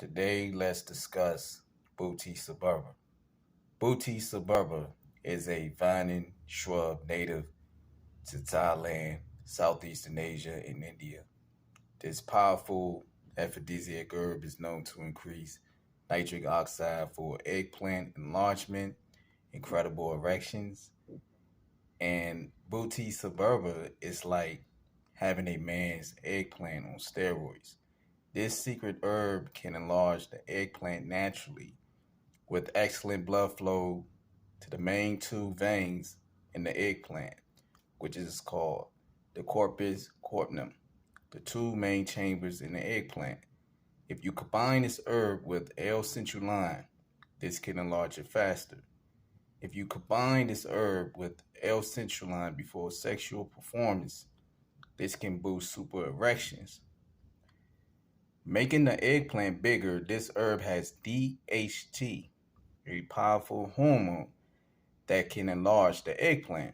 Today, let's discuss Butea Superba. Butea Superba is a vining shrub native to Thailand, Southeastern Asia, and India. This powerful aphrodisiac herb is known to increase nitric oxide for eggplant enlargement, incredible erections, and Butea Superba is like having a man's eggplant on steroids. This secret herb can enlarge the eggplant naturally with excellent blood flow to the main two veins in the eggplant, which is called the corpus corpusculum, the two main chambers in the eggplant. If you combine this herb with L-citrulline, this can enlarge it faster. If you combine this herb with L-citrulline before sexual performance, this can boost super erections. Making the eggplant bigger, this herb has DHT, a powerful hormone that can enlarge the eggplant.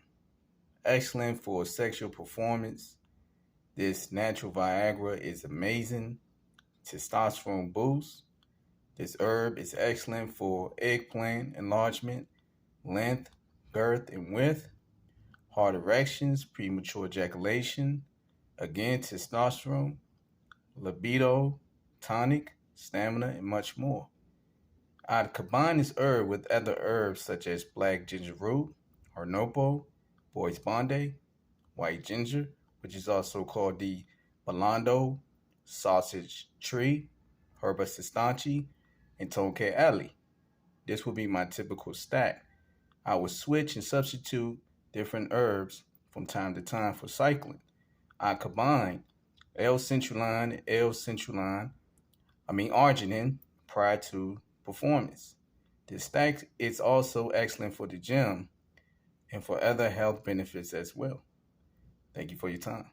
Excellent for sexual performance. This natural Viagra is amazing. Testosterone boost. This herb is excellent for eggplant enlargement, length, girth, and width, hard erections, premature ejaculation, again, testosterone, libido, tonic, stamina, and much more. I'd combine this herb with other herbs such as black ginger root, hornopo, boy's bonde, white ginger, which is also called the balando, sausage tree, herba sistanchi, and tonke ali. This would be my typical stack. I would switch and substitute different herbs from time to time for cycling. I combine arginine prior to performance. This stack is also excellent for the gym and for other health benefits as well. Thank you for your time.